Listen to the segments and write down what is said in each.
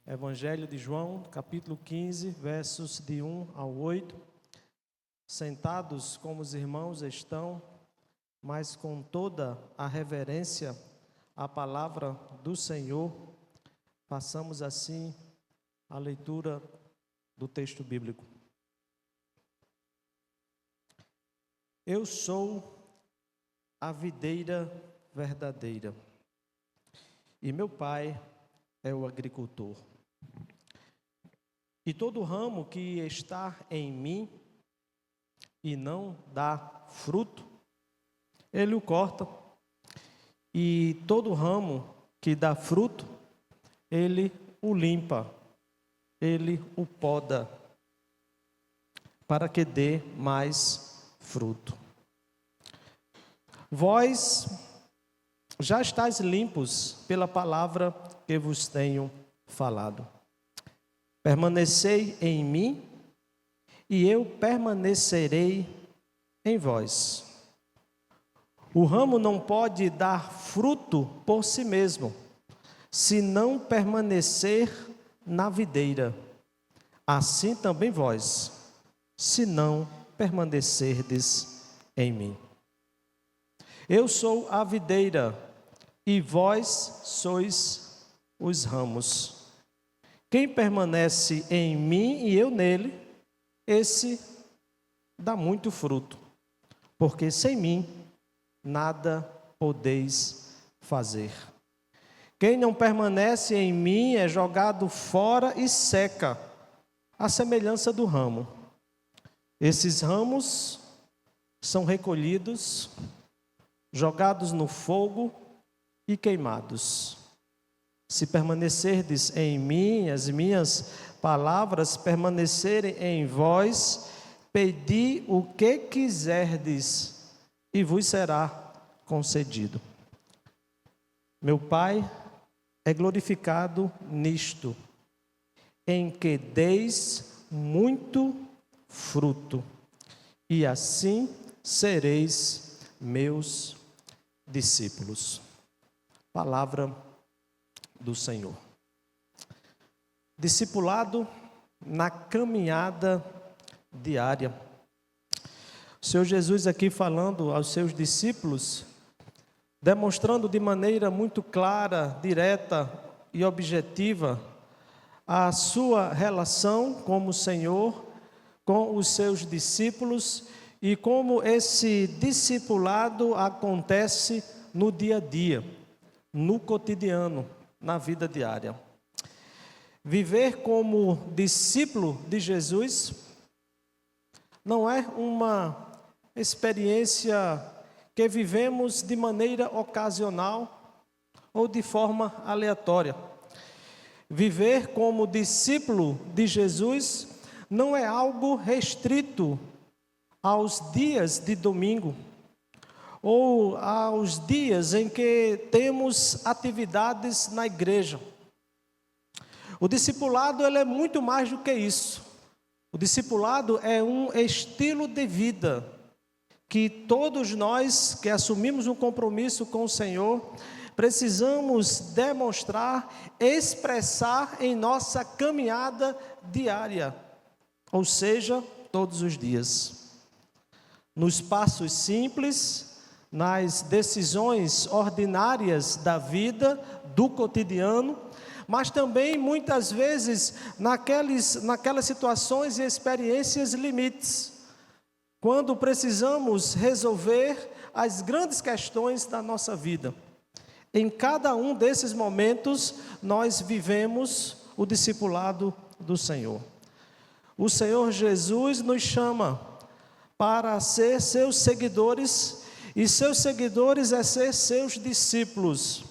Evangelho de João, capítulo 15, versos de 1 ao 8. Sentados como os irmãos estão, mas com toda a reverência à palavra do Senhor, façamos assim a leitura do texto bíblico. Eu sou a videira verdadeira, e meu pai é o agricultor. E todo ramo que está em mim e não dá fruto, ele o corta. E todo ramo que dá fruto, ele o limpa, ele o poda, para que dê mais fruto. Vós já estáis limpos pela palavra que vos tenho falado. Permanecei em mim, e eu permanecerei em vós. O ramo não pode dar fruto por si mesmo, se não permanecer na videira. Assim também vós, se não permanecerdes em mim. Eu sou a videira, e vós sois os ramos. Quem permanece em mim e eu nele, esse dá muito fruto, porque sem mim nada podeis fazer. Quem não permanece em mim é jogado fora e seca, à semelhança do ramo. Esses ramos são recolhidos, jogados no fogo e queimados. Se permanecerdes em mim, as minhas palavras permanecerem em vós, pedi o que quiserdes e vos será concedido. Meu Pai é glorificado nisto, em que deis muito fruto, e assim sereis meus discípulos. Palavra do Senhor. Discipulado na caminhada diária. O Senhor Jesus aqui falando aos seus discípulos, demonstrando de maneira muito clara, direta e objetiva a sua relação como Senhor com os seus discípulos e como esse discipulado acontece no dia a dia, no cotidiano, na vida diária. Viver como discípulo de Jesus não é uma experiência que vivemos de maneira ocasional ou de forma aleatória. Viver como discípulo de Jesus não é algo restrito aos dias de domingo ou aos dias em que temos atividades na igreja. O discipulado ele é muito mais do que isso. O discipulado é um estilo de vida que todos nós que assumimos um compromisso com o Senhor precisamos demonstrar, expressar em nossa caminhada diária, ou seja, todos os dias. Nos passos simples, nas decisões ordinárias da vida, do cotidiano, mas também muitas vezes naquelas situações e experiências limites, quando precisamos resolver as grandes questões da nossa vida. Em cada um desses momentos, nós vivemos o discipulado do Senhor. O Senhor Jesus nos chama para ser seus seguidores, e seus seguidores é ser seus discípulos.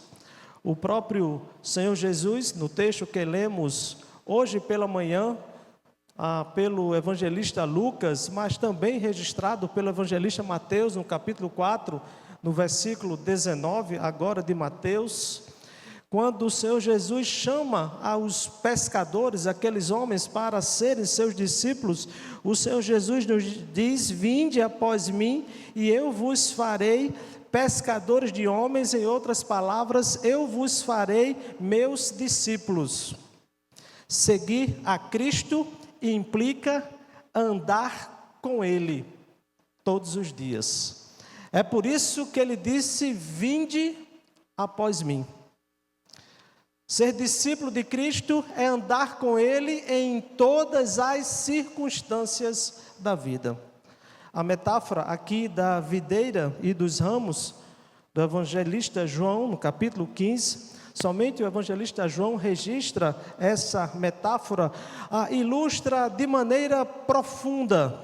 O próprio Senhor Jesus, no texto que lemos hoje pela manhã, pelo evangelista Lucas, mas também registrado pelo evangelista Mateus, no capítulo 4, no versículo 19, agora de Mateus, quando o Senhor Jesus chama aos pescadores, aqueles homens, para serem seus discípulos, o Senhor Jesus nos diz: vinde após mim, e eu vos farei pescadores de homens. Em outras palavras, eu vos farei meus discípulos. Seguir a Cristo implica andar com Ele todos os dias. É por isso que ele disse: vinde após mim. Ser discípulo de Cristo é andar com Ele em todas as circunstâncias da vida. A metáfora aqui da videira e dos ramos, do evangelista João, no capítulo 15, somente o evangelista João registra essa metáfora, ilustra de maneira profunda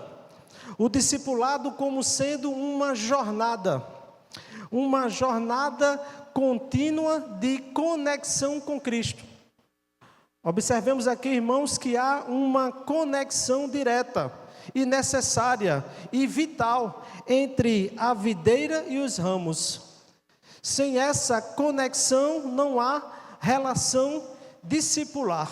o discipulado como sendo uma jornada contínua de conexão com Cristo. Observemos aqui, irmãos, que há uma conexão direta e necessária e vital entre a videira e os ramos. Sem essa conexão não há relação discipular.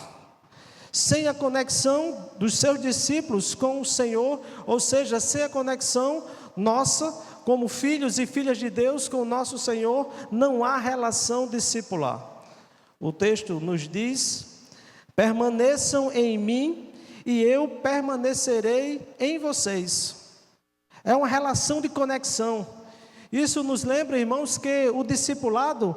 Sem a conexão dos seus discípulos com o Senhor, ou seja, sem a conexão nossa, como filhos e filhas de Deus com o nosso Senhor, não há relação discipular. O texto nos diz: permaneçam em mim e eu permanecerei em vocês. É uma relação de conexão. Isso nos lembra, irmãos, que o discipulado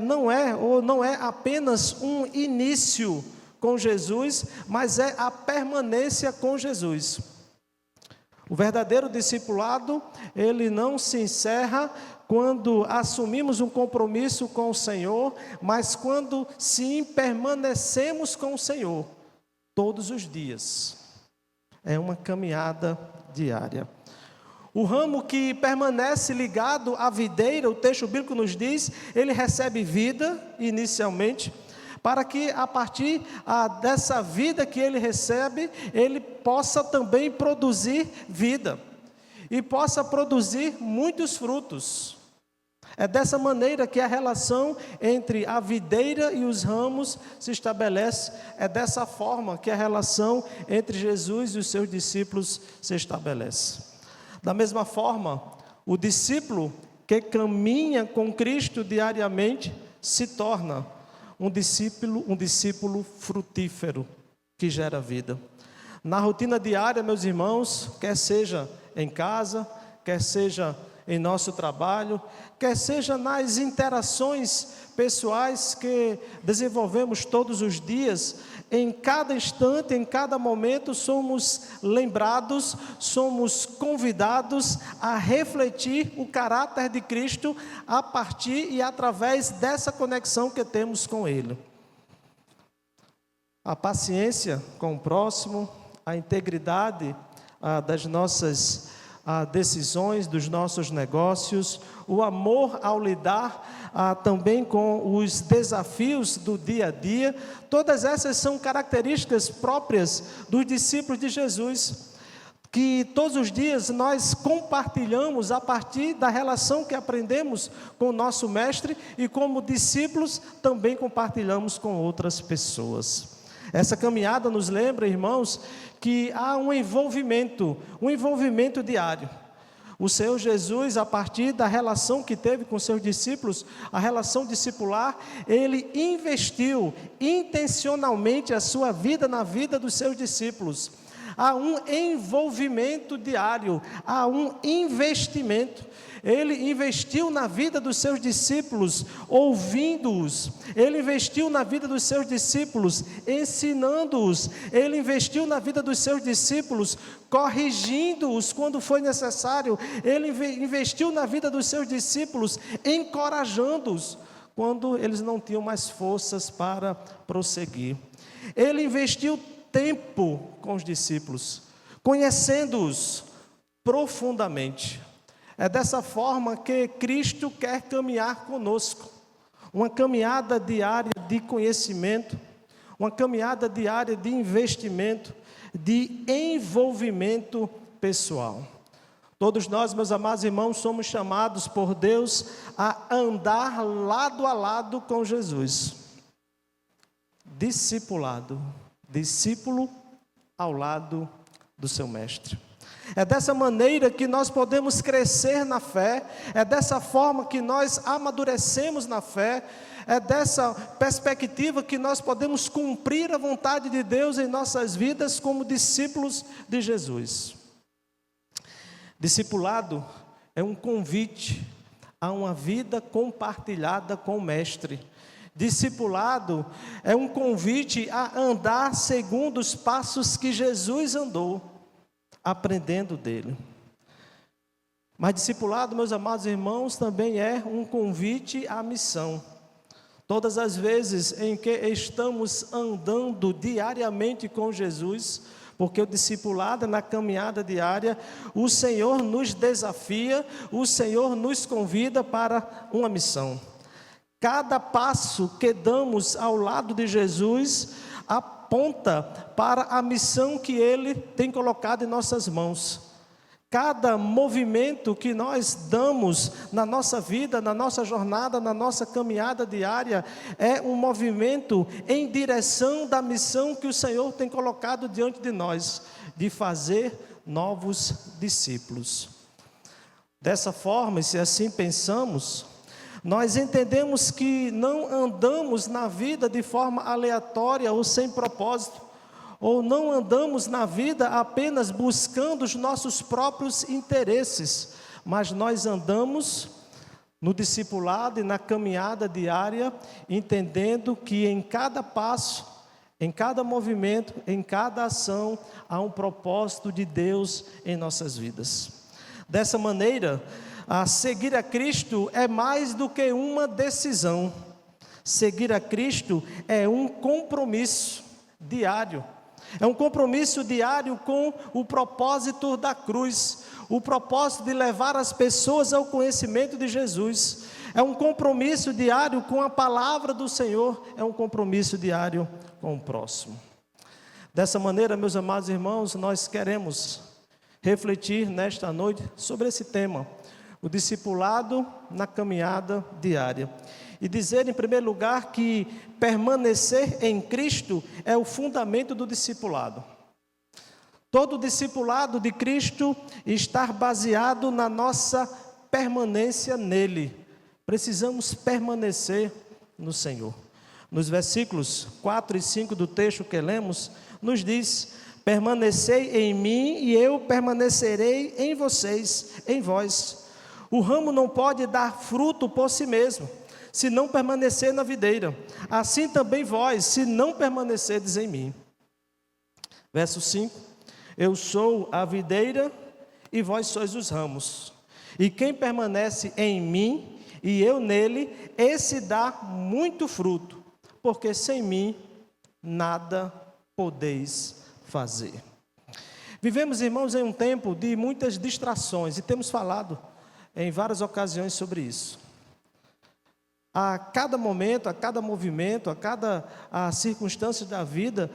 não é apenas um início com Jesus, mas é a permanência com Jesus. O verdadeiro discipulado, ele não se encerra quando assumimos um compromisso com o Senhor, mas quando sim permanecemos com o Senhor todos os dias. É uma caminhada diária. O ramo que permanece ligado à videira, o texto bíblico nos diz, ele recebe vida inicialmente, para que a partir dessa vida que ele recebe, ele possa também produzir vida e possa produzir muitos frutos. É dessa maneira que a relação entre a videira e os ramos se estabelece, é dessa forma que a relação entre Jesus e os seus discípulos se estabelece. Da mesma forma, o discípulo que caminha com Cristo diariamente se torna um discípulo frutífero, que gera vida. Na rotina diária, meus irmãos, quer seja em casa, quer seja em nosso trabalho, quer seja nas interações pessoais que desenvolvemos todos os dias, em cada instante, em cada momento, somos lembrados, somos convidados a refletir o caráter de Cristo a partir e através dessa conexão que temos com Ele. A paciência com o próximo, a integridade das nossas decisões, dos nossos negócios, o amor ao lidar também com os desafios do dia a dia, todas essas são características próprias dos discípulos de Jesus, que todos os dias nós compartilhamos a partir da relação que aprendemos com o nosso mestre e como discípulos também compartilhamos com outras pessoas. Essa caminhada nos lembra, irmãos, que há um envolvimento diário. O Senhor Jesus, a partir da relação que teve com seus discípulos, a relação discipular, ele investiu intencionalmente a sua vida na vida dos seus discípulos. Há um envolvimento diário, há um investimento. Ele investiu na vida dos seus discípulos, ouvindo-os. Ele investiu na vida dos seus discípulos, ensinando-os. Ele investiu na vida dos seus discípulos, corrigindo-os quando foi necessário. Ele investiu na vida dos seus discípulos, encorajando-os quando eles não tinham mais forças para prosseguir. Ele investiu tempo com os discípulos, conhecendo-os profundamente. É dessa forma que Cristo quer caminhar conosco, uma caminhada diária de conhecimento, uma caminhada diária de investimento, de envolvimento pessoal. Todos nós, meus amados irmãos, somos chamados por Deus a andar lado a lado com Jesus. Discipulado, discípulo ao lado do seu mestre. É dessa maneira que nós podemos crescer na fé, é dessa forma que nós amadurecemos na fé, é dessa perspectiva que nós podemos cumprir a vontade de Deus em nossas vidas como discípulos de Jesus. Discipulado é um convite a uma vida compartilhada com o Mestre. Discipulado é um convite a andar segundo os passos que Jesus andou, aprendendo dele. Mas discipulado, meus amados irmãos, também é um convite à missão. Todas as vezes em que estamos andando diariamente com Jesus, porque o discipulado na caminhada diária, o Senhor nos desafia, o Senhor nos convida para uma missão. Cada passo que damos ao lado de Jesus aponta para a missão que Ele tem colocado em nossas mãos. Cada movimento que nós damos na nossa vida, na nossa jornada, na nossa caminhada diária, é um movimento em direção da missão que o Senhor tem colocado diante de nós, de fazer novos discípulos. Dessa forma, e se assim pensamos, nós entendemos que não andamos na vida de forma aleatória ou sem propósito, ou não andamos na vida apenas buscando os nossos próprios interesses, mas nós andamos no discipulado e na caminhada diária, entendendo que em cada passo, em cada movimento, em cada ação, há um propósito de Deus em nossas vidas. Dessa maneira, seguir a Cristo é mais do que uma decisão. Seguir a Cristo é um compromisso diário. É um compromisso diário com o propósito da cruz, o propósito de levar as pessoas ao conhecimento de Jesus. É um compromisso diário com a palavra do Senhor, é um compromisso diário com o próximo. Dessa maneira, meus amados irmãos, nós queremos refletir nesta noite sobre esse tema, o discipulado na caminhada diária. E dizer, em primeiro lugar, que permanecer em Cristo é o fundamento do discipulado. Todo discipulado de Cristo está baseado na nossa permanência nele. Precisamos permanecer no Senhor. Nos versículos 4 e 5 do texto que lemos, nos diz: permanecei em mim e eu permanecerei em vocês, em vós. O ramo não pode dar fruto por si mesmo, se não permanecer na videira. Assim também vós, se não permanecerdes em mim. Verso 5: eu sou a videira e vós sois os ramos. E quem permanece em mim e eu nele, esse dá muito fruto, porque sem mim nada podeis fazer. Vivemos, irmãos, em um tempo de muitas distrações, e temos falado em várias ocasiões sobre isso. A cada momento, a cada movimento, a cada circunstância da vida,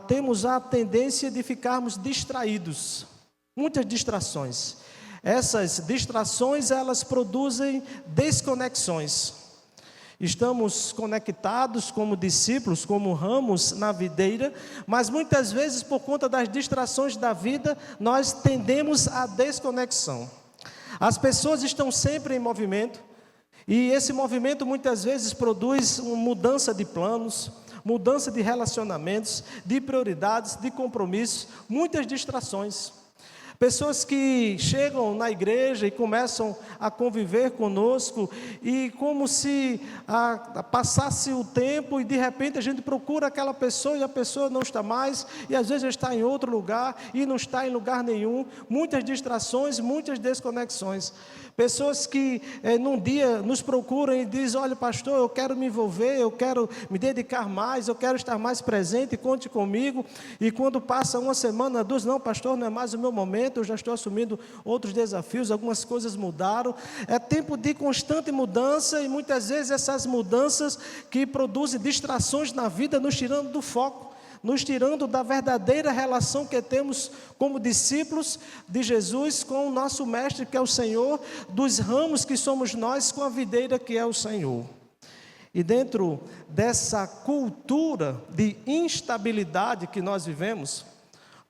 temos a tendência de ficarmos distraídos. Muitas distrações. Essas distrações, elas produzem desconexões. Estamos conectados como discípulos, como ramos na videira, mas muitas vezes, por conta das distrações da vida, nós tendemos à desconexão. As pessoas estão sempre em movimento, e esse movimento muitas vezes produz uma mudança de planos, mudança de relacionamentos, de prioridades, de compromissos, muitas distrações. Pessoas que chegam na igreja e começam a conviver conosco, e como se passasse o tempo e de repente a gente procura aquela pessoa e a pessoa não está mais, e às vezes está em outro lugar e não está em lugar nenhum. Muitas distrações, muitas desconexões. Pessoas que num dia nos procuram e dizem: olha, pastor, eu quero me envolver, eu quero me dedicar mais, eu quero estar mais presente, conte comigo. E quando passa uma semana, duas: não, pastor, não é mais o meu momento, eu já estou assumindo outros desafios, algumas coisas mudaram. É tempo de constante mudança, e muitas vezes essas mudanças que produzem distrações na vida, nos tirando do foco, nos tirando da verdadeira relação que temos como discípulos de Jesus com o nosso Mestre, que é o Senhor, dos ramos que somos nós com a videira que é o Senhor. E dentro dessa cultura de instabilidade que nós vivemos,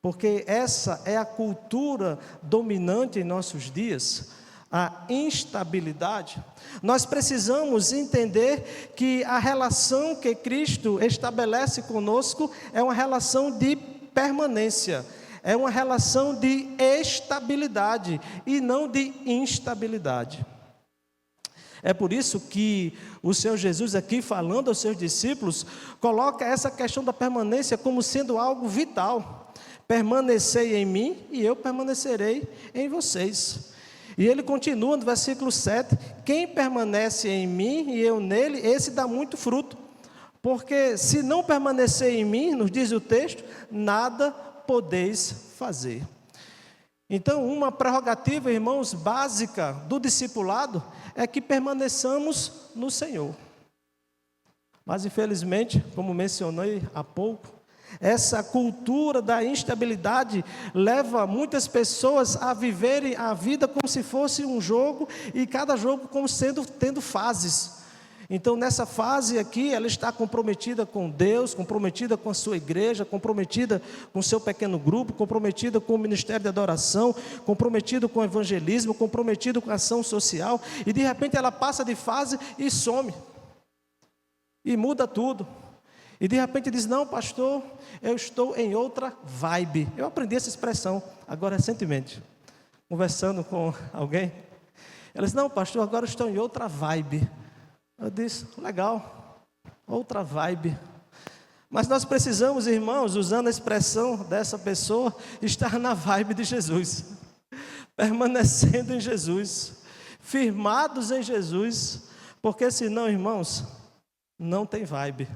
porque essa é a cultura dominante em nossos dias, a instabilidade. Nós precisamos entender que a relação que Cristo estabelece conosco é uma relação de permanência, é uma relação de estabilidade e não de instabilidade. É por isso que o Senhor Jesus aqui, falando aos seus discípulos, coloca essa questão da permanência como sendo algo vital. Permanecei em mim e eu permanecerei em vocês. E ele continua no versículo 7, quem permanece em mim e eu nele, esse dá muito fruto. Porque se não permanecer em mim, nos diz o texto, nada podeis fazer. Então, uma prerrogativa, irmãos, básica do discipulado é que permaneçamos no Senhor. Mas, infelizmente, como mencionei há pouco, essa cultura da instabilidade leva muitas pessoas a viverem a vida como se fosse um jogo, e cada jogo como tendo fases. Então, nessa fase aqui, ela está comprometida com Deus, comprometida com a sua igreja, comprometida com o seu pequeno grupo, comprometida com o ministério de adoração, comprometida com o evangelismo, comprometida com a ação social, e de repente ela passa de fase e some, e muda tudo. E de repente diz, não pastor, eu estou em outra vibe. Eu aprendi essa expressão agora recentemente, conversando com alguém. Ela disse, não pastor, agora eu estou em outra vibe. Eu disse, legal, outra vibe. Mas nós precisamos, irmãos, usando a expressão dessa pessoa, estar na vibe de Jesus, permanecendo em Jesus, firmados em Jesus, porque senão, irmãos, não tem vibe,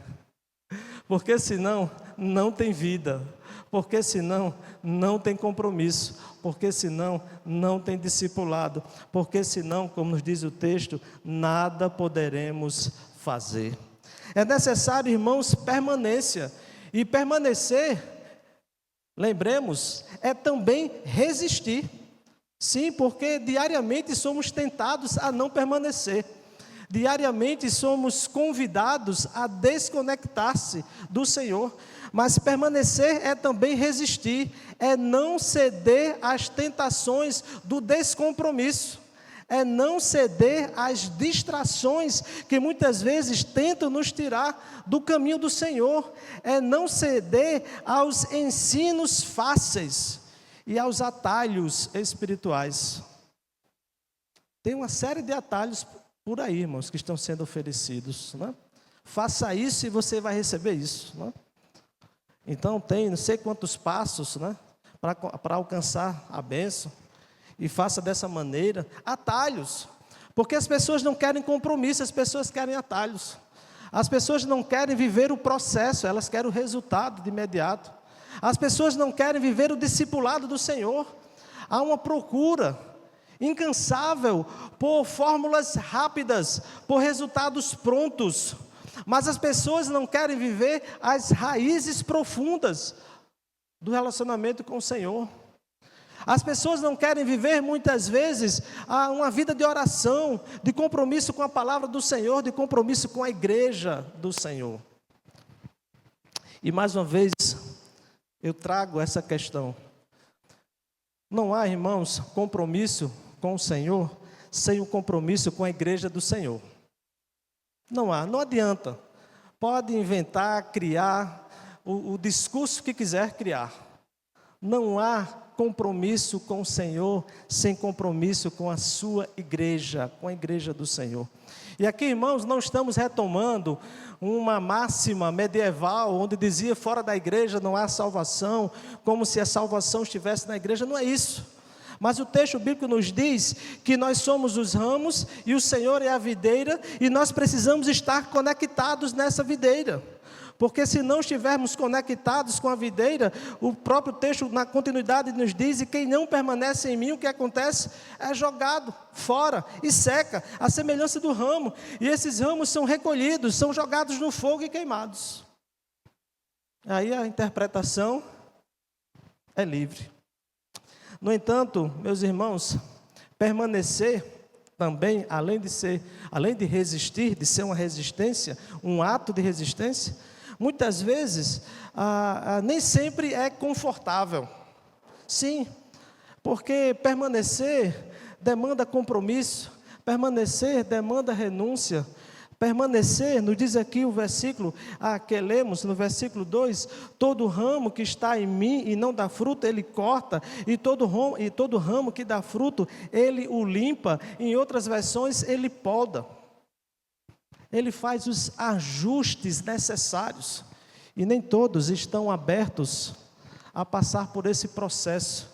porque senão não tem vida, porque senão não tem compromisso, porque senão não tem discipulado, porque senão, como nos diz o texto, nada poderemos fazer. É necessário, irmãos, permanência, e permanecer, lembremos, é também resistir. Sim, porque diariamente somos tentados a não permanecer. Diariamente somos convidados a desconectar-se do Senhor, mas permanecer é também resistir, é não ceder às tentações do descompromisso, é não ceder às distrações que muitas vezes tentam nos tirar do caminho do Senhor, é não ceder aos ensinos fáceis e aos atalhos espirituais. Tem uma série de atalhos por aí, irmãos, que estão sendo oferecidos, né? Faça isso e você vai receber isso, né? Então tem não sei quantos passos, né, para alcançar a bênção, e faça dessa maneira. Atalhos, porque as pessoas não querem compromisso, as pessoas querem atalhos. As pessoas não querem viver o processo, elas querem o resultado de imediato. As pessoas não querem viver o discipulado do Senhor. Há uma procura incansável por fórmulas rápidas, por resultados prontos, mas as pessoas não querem viver as raízes profundas do relacionamento com o Senhor. As pessoas não querem viver muitas vezes uma vida de oração, de compromisso com a palavra do Senhor, de compromisso com a igreja do Senhor. E mais uma vez eu trago essa questão. Não há, irmãos, compromisso com o Senhor sem o compromisso com a igreja do Senhor. Não há, não adianta. Pode inventar, criar o discurso que quiser criar. Não há compromisso com o Senhor sem compromisso com a sua igreja, com a igreja do Senhor. E aqui, irmãos, não estamos retomando uma máxima medieval, onde dizia fora da igreja não há salvação, como se a salvação estivesse na igreja. Não é isso. Mas o texto bíblico nos diz que nós somos os ramos e o Senhor é a videira, e nós precisamos estar conectados nessa videira, porque se não estivermos conectados com a videira, o próprio texto na continuidade nos diz, e quem não permanece em mim, o que acontece? É jogado fora e seca, a semelhança do ramo, e esses ramos são recolhidos, são jogados no fogo e queimados. Aí a interpretação é livre. No entanto, meus irmãos, permanecer também, além de resistir, de ser uma resistência, um ato de resistência, muitas vezes, nem sempre é confortável. Sim, porque permanecer demanda compromisso, permanecer demanda renúncia, permanecer, nos diz aqui o versículo que lemos, no versículo 2, todo ramo que está em mim e não dá fruto, ele corta, e todo ramo que dá fruto, ele o limpa, em outras versões, ele poda. Ele faz os ajustes necessários, e nem todos estão abertos a passar por esse processo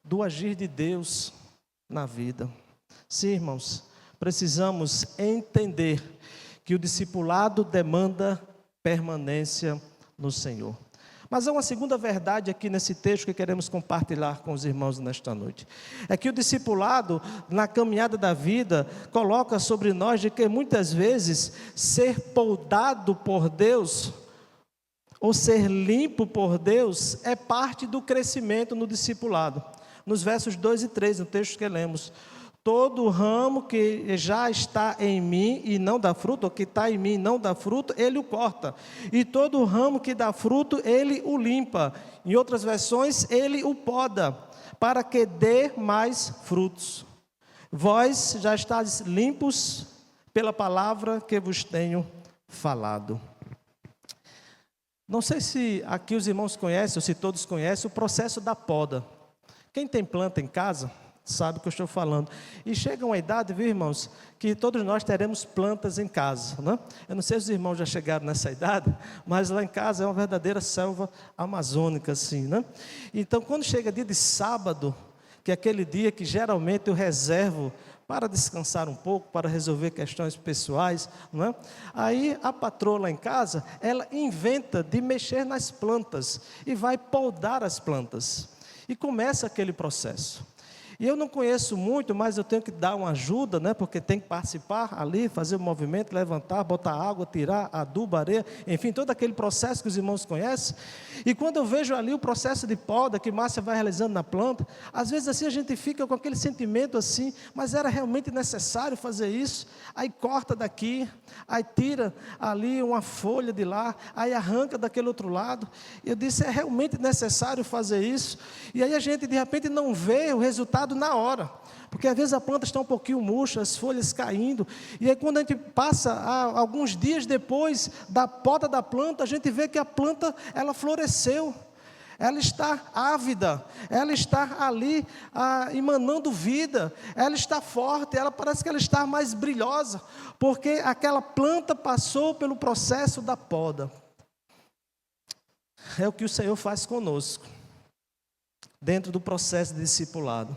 do agir de Deus na vida. Sim, irmãos, precisamos entender que o discipulado demanda permanência no Senhor. Mas há uma segunda verdade aqui nesse texto que queremos compartilhar com os irmãos nesta noite. É que o discipulado, na caminhada da vida, coloca sobre nós de que muitas vezes ser poldado por Deus, ou ser limpo por Deus, é parte do crescimento no discipulado. Nos versos 2 e 3, no texto que lemos: todo ramo que já está em mim e não dá fruto, ou que está em mim e não dá fruto, ele o corta. E todo ramo que dá fruto, ele o limpa. Em outras versões, ele o poda, para que dê mais frutos. Vós já estáis limpos pela palavra que vos tenho falado. Não sei se aqui os irmãos conhecem, ou se todos conhecem, o processo da poda. Quem tem planta em casa sabe o que eu estou falando. E chega uma idade, viu, irmãos, que todos nós teremos plantas em casa, né? Eu não sei se os irmãos já chegaram nessa idade, mas lá em casa é uma verdadeira selva amazônica, assim, né? Então, quando chega dia de sábado, que é aquele dia que geralmente eu reservo para descansar um pouco, para resolver questões pessoais, não é? Aí a patroa lá em casa, ela inventa de mexer nas plantas e vai podar as plantas. E começa aquele processo. E eu não conheço muito, mas eu tenho que dar uma ajuda, né? Porque tem que participar ali, fazer o movimento, levantar, botar água, tirar adubo, areia, enfim, todo aquele processo que os irmãos conhecem. E quando eu vejo ali o processo de poda que Márcia vai realizando na planta, às vezes assim a gente fica com aquele sentimento assim, mas era realmente necessário fazer isso? Aí corta daqui, aí tira ali uma folha de lá, aí arranca daquele outro lado. E eu disse, é realmente necessário fazer isso? E aí a gente de repente não vê o resultado na hora, porque às vezes a planta está um pouquinho murcha, as folhas caindo, e aí quando a gente passa alguns dias depois da poda da planta, a gente vê que a planta, ela floresceu, ela está ávida, ela está ali emanando vida, ela está forte, ela parece que ela está mais brilhosa, porque aquela planta passou pelo processo da poda. É o que o Senhor faz conosco, dentro do processo de discipulado.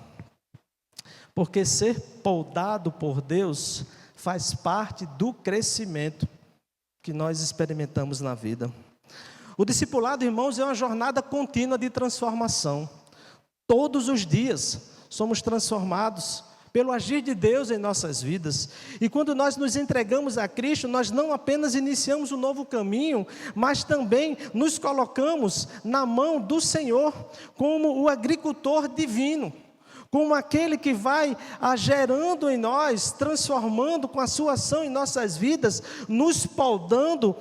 Porque ser poldado por Deus faz parte do crescimento que nós experimentamos na vida. O discipulado, irmãos, é uma jornada contínua de transformação. Todos os dias somos transformados pelo agir de Deus em nossas vidas. E quando nós nos entregamos a Cristo, nós não apenas iniciamos um novo caminho, mas também nos colocamos na mão do Senhor como o agricultor divino, como aquele que vai gerando em nós, transformando com a sua ação em nossas vidas, nos poldando,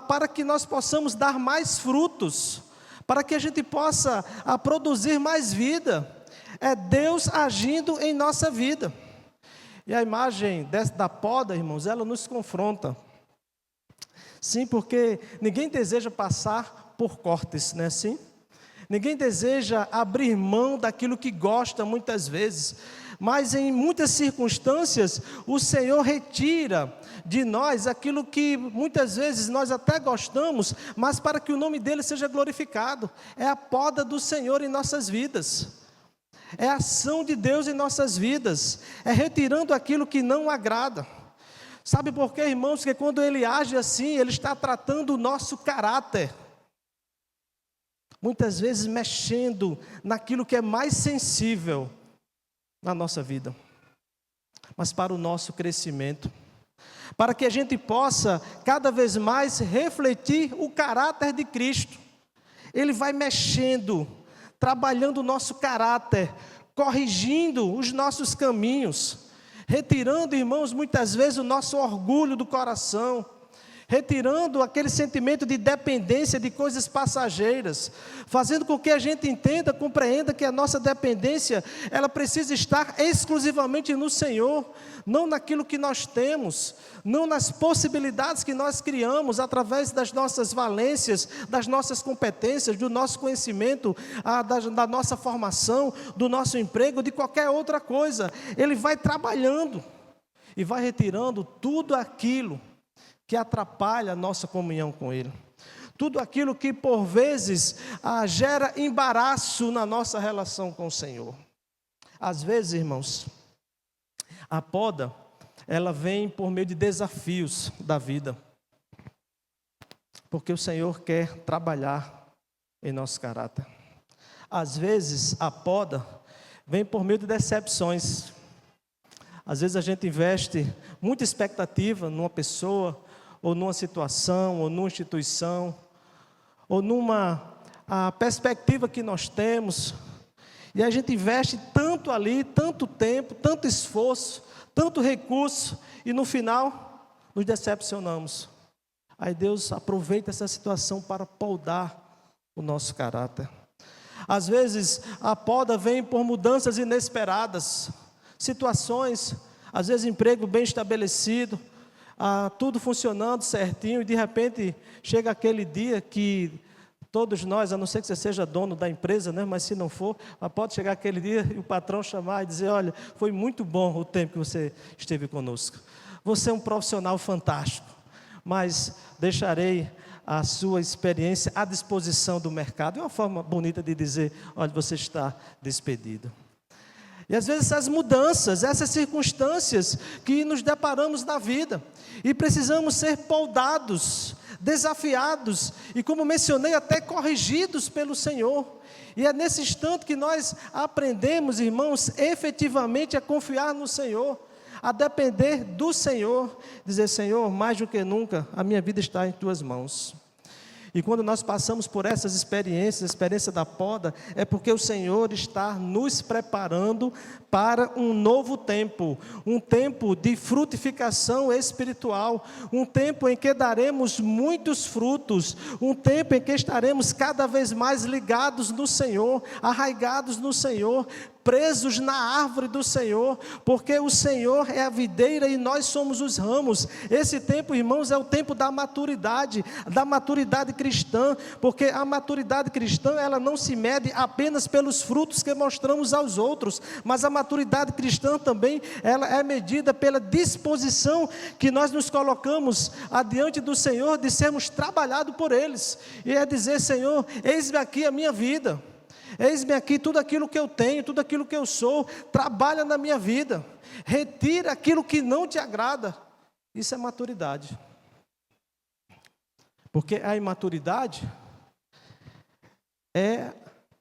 para que nós possamos dar mais frutos, para que a gente possa produzir mais vida. É Deus agindo em nossa vida. E a imagem da poda, irmãos, ela nos confronta. Sim, porque ninguém deseja passar por cortes, não é assim? Ninguém deseja abrir mão daquilo que gosta muitas vezes, mas em muitas circunstâncias o Senhor retira de nós aquilo que muitas vezes nós até gostamos, mas para que o nome dele seja glorificado. É a poda do Senhor em nossas vidas, é a ação de Deus em nossas vidas, é retirando aquilo que não agrada. Sabe por quê, irmãos? Porque quando ele age assim, ele está tratando o nosso caráter, muitas vezes mexendo naquilo que é mais sensível na nossa vida, mas para o nosso crescimento, para que a gente possa cada vez mais refletir o caráter de Cristo. Ele vai mexendo, trabalhando o nosso caráter, corrigindo os nossos caminhos, retirando, irmãos, muitas vezes o nosso orgulho do coração, retirando aquele sentimento de dependência de coisas passageiras, fazendo com que a gente entenda, compreenda que a nossa dependência, ela precisa estar exclusivamente no Senhor, não naquilo que nós temos, não nas possibilidades que nós criamos através das nossas valências, das nossas competências, do nosso conhecimento, da nossa formação, do nosso emprego, de qualquer outra coisa. Ele vai trabalhando e vai retirando tudo aquilo que atrapalha a nossa comunhão com Ele. Tudo aquilo que por vezes gera embaraço na nossa relação com o Senhor. Às vezes, irmãos, a poda, ela vem por meio de desafios da vida. Porque o Senhor quer trabalhar em nosso caráter. Às vezes, a poda vem por meio de decepções. Às vezes a gente investe muita expectativa numa pessoa, ou numa situação, ou numa instituição, ou a perspectiva que nós temos, e a gente investe tanto ali, tanto tempo, tanto esforço, tanto recurso, e no final nos decepcionamos. Aí Deus aproveita essa situação para podar o nosso caráter. Às vezes a poda vem por mudanças inesperadas, situações, às vezes emprego bem estabelecido, tudo funcionando certinho, e de repente chega aquele dia que todos nós, a não ser que você seja dono da empresa, né? Mas se não for, pode chegar aquele dia e o patrão chamar e dizer: olha, foi muito bom o tempo que você esteve conosco, você é um profissional fantástico, mas deixarei a sua experiência à disposição do mercado. É uma forma bonita de dizer: olha, você está despedido. E às vezes essas mudanças, essas circunstâncias que nos deparamos na vida, e precisamos ser poddados, desafiados, e como mencionei, até corrigidos pelo Senhor. E é nesse instante que nós aprendemos, irmãos, efetivamente a confiar no Senhor, a depender do Senhor, dizer: Senhor, mais do que nunca, a minha vida está em Tuas mãos. E quando nós passamos por essas experiências, a experiência da poda, é porque o Senhor está nos preparando para um novo tempo, um tempo de frutificação espiritual, um tempo em que daremos muitos frutos, um tempo em que estaremos cada vez mais ligados no Senhor, arraigados no Senhor, presos na árvore do Senhor, porque o Senhor é a videira e nós somos os ramos. Esse tempo, irmãos, é o tempo da maturidade cristã, porque a maturidade cristã, ela não se mede apenas pelos frutos que mostramos aos outros, mas a maturidade cristã também, ela é medida pela disposição que nós nos colocamos adiante do Senhor, de sermos trabalhados por eles, e é dizer: Senhor, eis-me aqui a minha vida, eis-me aqui tudo aquilo que eu tenho, tudo aquilo que eu sou, trabalha na minha vida, retira aquilo que não te agrada. Isso é maturidade. Porque a imaturidade é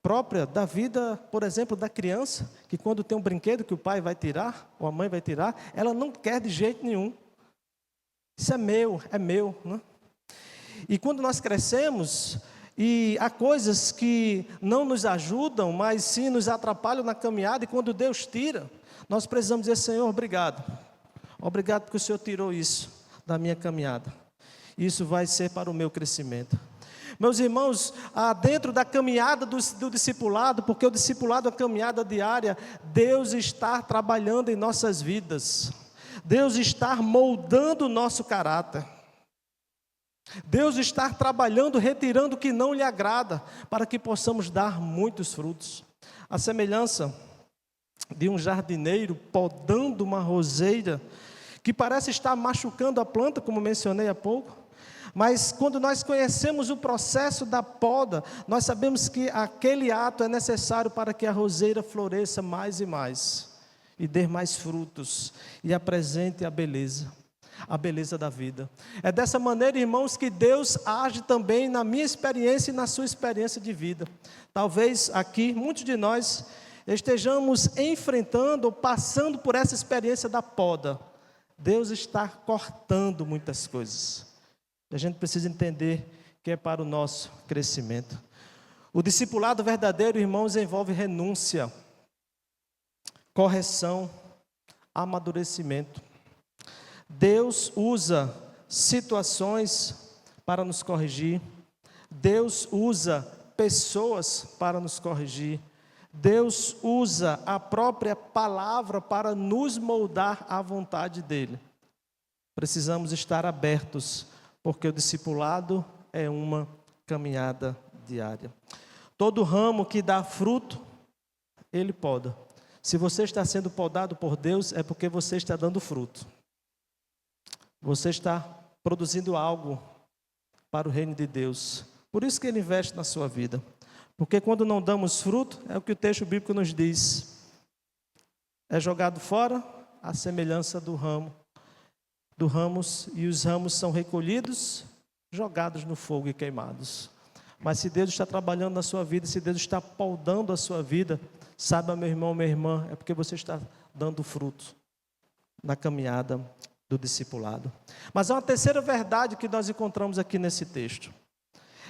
própria da vida, por exemplo, da criança, que quando tem um brinquedo que o pai vai tirar, ou a mãe vai tirar, ela não quer de jeito nenhum. Isso é meu, né? E quando nós crescemos, e há coisas que não nos ajudam, mas sim nos atrapalham na caminhada, e quando Deus tira, nós precisamos dizer: Senhor, obrigado. Obrigado porque o Senhor tirou isso da minha caminhada. Isso vai ser para o meu crescimento. Meus irmãos, dentro da caminhada do discipulado, porque o discipulado é a caminhada diária, Deus está trabalhando em nossas vidas. Deus está moldando o nosso caráter. Deus está trabalhando, retirando o que não lhe agrada, para que possamos dar muitos frutos. A semelhança de um jardineiro podando uma roseira, que parece estar machucando a planta, como mencionei há pouco, mas quando nós conhecemos o processo da poda, nós sabemos que aquele ato é necessário para que a roseira floresça mais e mais, e dê mais frutos, e apresente a beleza da vida. É dessa maneira, irmãos, que Deus age também na minha experiência e na sua experiência de vida. Talvez aqui, muitos de nós estejamos enfrentando ou passando por essa experiência da poda. Deus está cortando muitas coisas. A gente precisa entender que é para o nosso crescimento. O discipulado verdadeiro, irmãos, envolve renúncia, correção, amadurecimento. Deus usa situações para nos corrigir. Deus usa pessoas para nos corrigir. Deus usa a própria palavra para nos moldar à vontade dEle. Precisamos estar abertos, porque o discipulado é uma caminhada diária. Todo ramo que dá fruto, Ele poda. Se você está sendo podado por Deus, é porque você está dando fruto. Você está produzindo algo para o reino de Deus. Por isso que Ele investe na sua vida. Porque quando não damos fruto, é o que o texto bíblico nos diz. É jogado fora a semelhança do ramos, e os ramos são recolhidos, jogados no fogo e queimados. Mas se Deus está trabalhando na sua vida, se Deus está podando a sua vida, saiba, meu irmão, minha irmã, é porque você está dando fruto na caminhada do discipulado. Mas há uma terceira verdade que nós encontramos aqui nesse texto.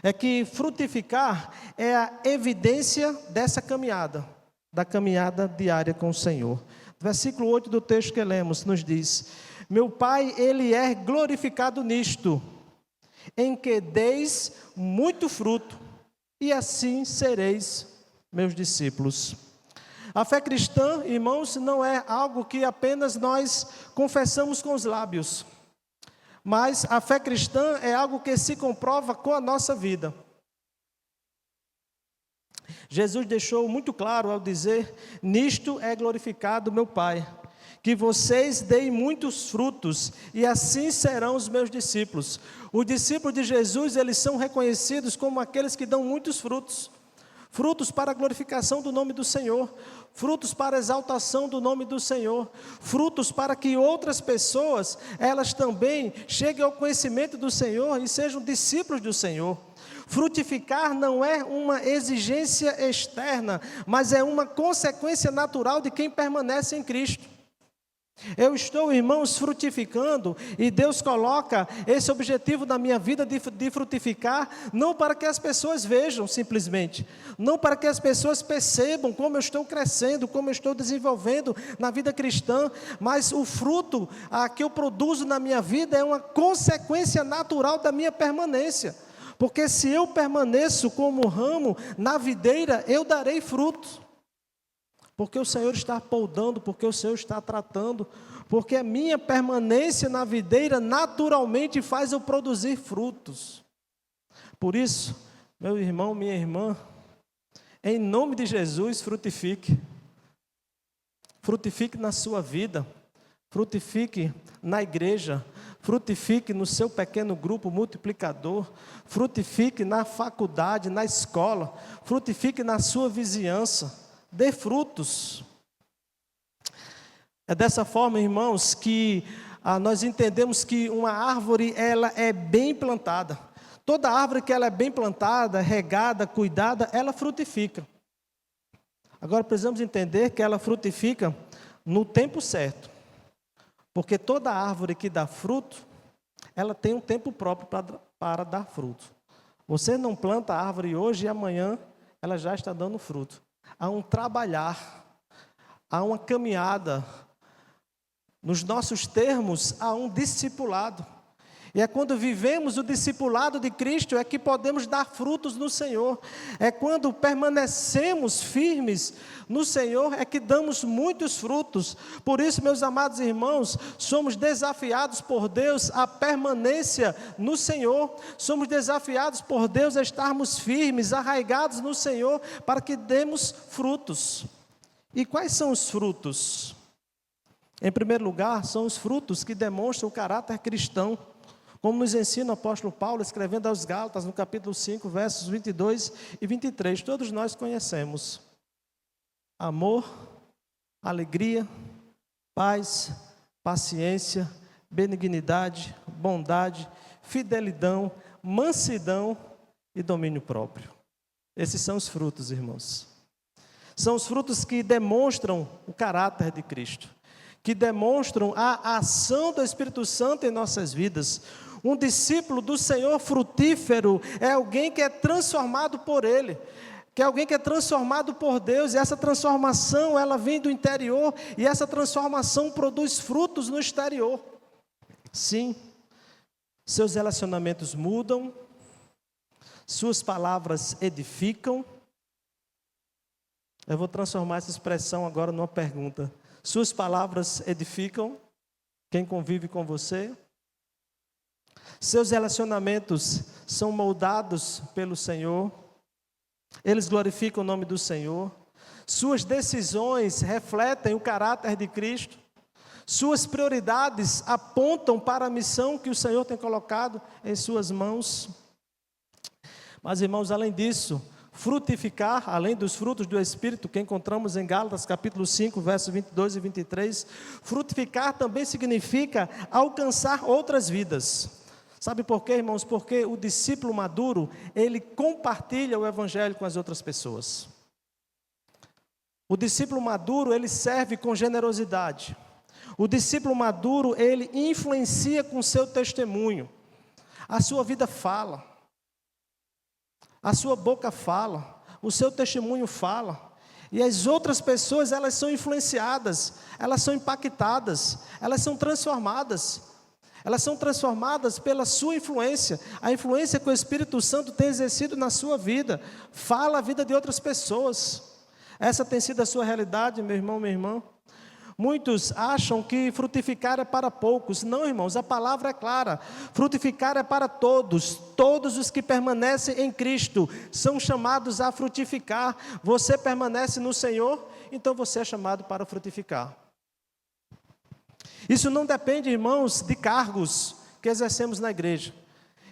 É que frutificar é a evidência dessa caminhada, da caminhada diária com o Senhor. Versículo 8 do texto que lemos nos diz: meu Pai, Ele é glorificado nisto, em que deis muito fruto, e assim sereis meus discípulos. A fé cristã, irmãos, não é algo que apenas nós confessamos com os lábios, mas a fé cristã é algo que se comprova com a nossa vida. Jesus deixou muito claro ao dizer: nisto é glorificado meu Pai, que vocês deem muitos frutos, e assim serão os meus discípulos. Os discípulos de Jesus, eles são reconhecidos como aqueles que dão muitos frutos. Frutos para a glorificação do nome do Senhor, frutos para a exaltação do nome do Senhor, frutos para que outras pessoas, elas também cheguem ao conhecimento do Senhor e sejam discípulos do Senhor. Frutificar não é uma exigência externa, mas é uma consequência natural de quem permanece em Cristo. Eu estou, irmãos, frutificando, e Deus coloca esse objetivo na minha vida de frutificar, não para que as pessoas vejam simplesmente, não para que as pessoas percebam como eu estou crescendo, como eu estou desenvolvendo na vida cristã, mas o fruto que eu produzo na minha vida é uma consequência natural da minha permanência, porque se eu permaneço como ramo na videira, eu darei fruto. Porque o Senhor está podando, porque o Senhor está tratando, porque a minha permanência na videira naturalmente faz eu produzir frutos. Por isso, meu irmão, minha irmã, em nome de Jesus, frutifique. Frutifique na sua vida, frutifique na igreja, frutifique no seu pequeno grupo multiplicador, frutifique na faculdade, na escola, frutifique na sua vizinhança. Dê frutos. É dessa forma, irmãos, que nós entendemos que uma árvore, ela é bem plantada. Toda árvore que ela é bem plantada, regada, cuidada, ela frutifica. Agora precisamos entender que ela frutifica no tempo certo. Porque toda árvore que dá fruto, ela tem um tempo próprio para dar fruto. Você não planta a árvore hoje e amanhã ela já está dando fruto. Há um trabalhar, há uma caminhada. Nos nossos termos, há um discipulado. E é quando vivemos o discipulado de Cristo é que podemos dar frutos no Senhor. É quando permanecemos firmes no Senhor é que damos muitos frutos. Por isso, meus amados irmãos, somos desafiados por Deus à permanência no Senhor. Somos desafiados por Deus a estarmos firmes, arraigados no Senhor, para que demos frutos. E quais são os frutos? Em primeiro lugar, são os frutos que demonstram o caráter cristão. Como nos ensina o apóstolo Paulo, escrevendo aos Gálatas, no capítulo 5, versos 22 e 23. Todos nós conhecemos. Amor, alegria, paz, paciência, benignidade, bondade, fidelidade, mansidão e domínio próprio. Esses são os frutos, irmãos. São os frutos que demonstram o caráter de Cristo, que demonstram a ação do Espírito Santo em nossas vidas. Um discípulo do Senhor frutífero é alguém que é transformado por Ele, que é alguém que é transformado por Deus, e essa transformação, ela vem do interior, e essa transformação produz frutos no exterior. Sim, seus relacionamentos mudam, suas palavras edificam. Eu vou transformar essa expressão agora numa pergunta. Suas palavras edificam quem convive com você? Seus relacionamentos são moldados pelo Senhor? Eles glorificam o nome do Senhor? Suas decisões refletem o caráter de Cristo? Suas prioridades apontam para a missão que o Senhor tem colocado em suas mãos? Mas, irmãos, além disso, frutificar, além dos frutos do Espírito que encontramos em Gálatas capítulo 5, versos 22 e 23, frutificar também significa alcançar outras vidas. Sabe por quê, irmãos? Porque o discípulo maduro, ele compartilha o evangelho com as outras pessoas. O discípulo maduro, ele serve com generosidade. O discípulo maduro, ele influencia com seu testemunho. A sua vida fala. A sua boca fala, o seu testemunho fala, e as outras pessoas, elas são influenciadas, elas são impactadas, elas são transformadas pela sua influência, a influência que o Espírito Santo tem exercido na sua vida, fala a vida de outras pessoas. Essa tem sido a sua realidade, meu irmão, minha irmã. Muitos acham que frutificar é para poucos. Não, irmãos, a palavra é clara. Frutificar é para todos. Todos os que permanecem em Cristo são chamados a frutificar. Você permanece no Senhor, então você é chamado para frutificar. Isso não depende, irmãos, de cargos que exercemos na igreja.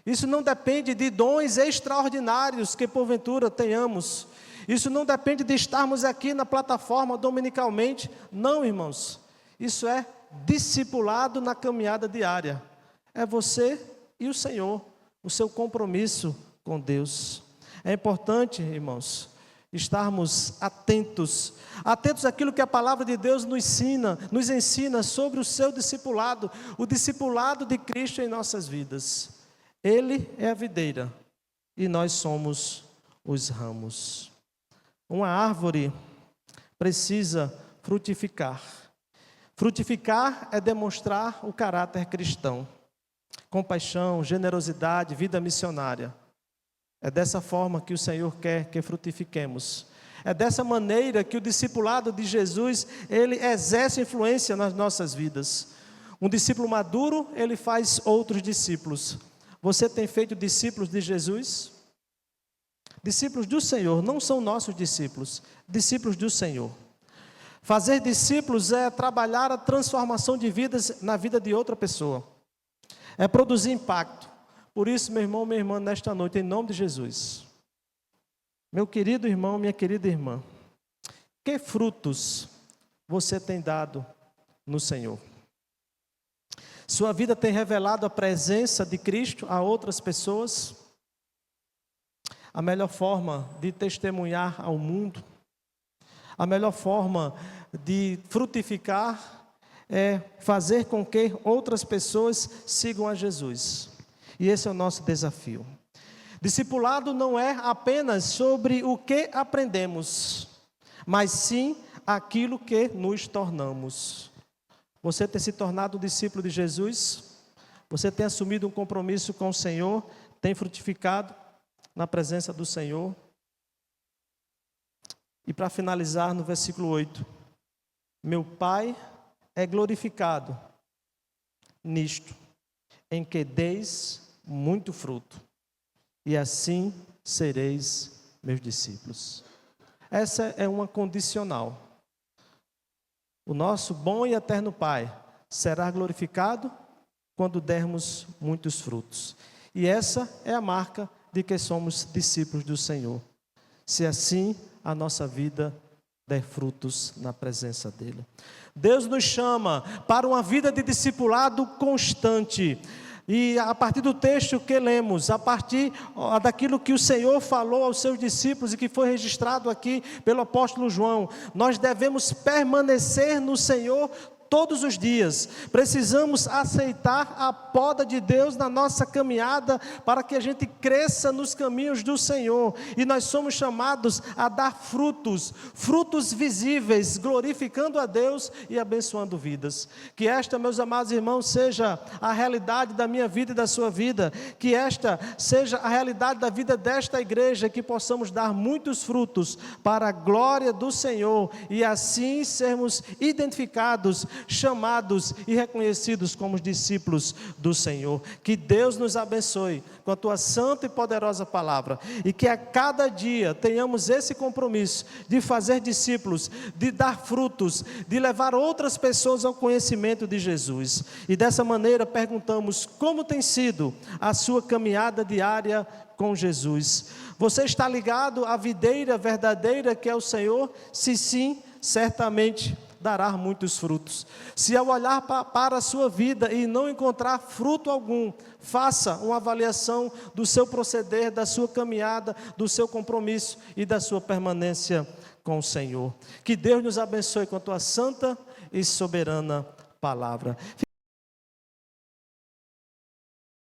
Isso não depende de dons extraordinários que porventura tenhamos. Isso não depende de estarmos aqui na plataforma dominicalmente. Não, irmãos. Isso é discipulado na caminhada diária. É você e o Senhor, o seu compromisso com Deus. É importante, irmãos, estarmos atentos àquilo que a palavra de Deus nos ensina sobre o seu discipulado, o discipulado de Cristo em nossas vidas. Ele é a videira e nós somos os ramos. Uma árvore precisa frutificar. Frutificar é demonstrar o caráter cristão. Compaixão, generosidade, vida missionária. É dessa forma que o Senhor quer que frutifiquemos. É dessa maneira que o discipulado de Jesus, ele exerce influência nas nossas vidas. Um discípulo maduro, ele faz outros discípulos. Você tem feito discípulos de Jesus? Discípulos do Senhor, não são nossos discípulos, discípulos do Senhor. Fazer discípulos é trabalhar a transformação de vidas na vida de outra pessoa. É produzir impacto. Por isso, meu irmão, minha irmã, nesta noite, em nome de Jesus, meu querido irmão, minha querida irmã, que frutos você tem dado no Senhor? Sua vida tem revelado a presença de Cristo a outras pessoas? A melhor forma de testemunhar ao mundo, a melhor forma de frutificar é fazer com que outras pessoas sigam a Jesus. E esse é o nosso desafio. Discipulado não é apenas sobre o que aprendemos, mas sim aquilo que nos tornamos. Você tem se tornado um discípulo de Jesus? Você tem assumido um compromisso com o Senhor? Tem frutificado na presença do Senhor? E para finalizar no versículo 8, meu Pai é glorificado nisto, em que deis muito fruto, e assim sereis meus discípulos. Essa é uma condicional. O nosso bom e eterno Pai será glorificado quando dermos muitos frutos. E essa é a marca de que somos discípulos do Senhor. Se assim a nossa vida der frutos na presença dEle. Deus nos chama para uma vida de discipulado constante. E a partir do texto que lemos, a partir daquilo que o Senhor falou aos seus discípulos e que foi registrado aqui pelo apóstolo João, nós devemos permanecer no Senhor todos os dias. Precisamos aceitar a poda de Deus na nossa caminhada para que a gente cresça nos caminhos do Senhor. E nós somos chamados a dar frutos, frutos visíveis, glorificando a Deus e abençoando vidas. Que esta, meus amados irmãos, seja a realidade da minha vida e da sua vida. Que esta seja a realidade da vida desta igreja, que possamos dar muitos frutos para a glória do Senhor e assim sermos identificados, chamados e reconhecidos como discípulos do Senhor. Que Deus nos abençoe com a tua santa e poderosa palavra e que a cada dia tenhamos esse compromisso de fazer discípulos, de dar frutos, de levar outras pessoas ao conhecimento de Jesus. E dessa maneira perguntamos: como tem sido a sua caminhada diária com Jesus? Você está ligado à videira verdadeira que é o Senhor? Se sim, certamente dará muitos frutos. Se ao olhar para a sua vida e não encontrar fruto algum, faça uma avaliação do seu proceder, da sua caminhada, do seu compromisso e da sua permanência com o Senhor. Que Deus nos abençoe com a tua santa e soberana palavra.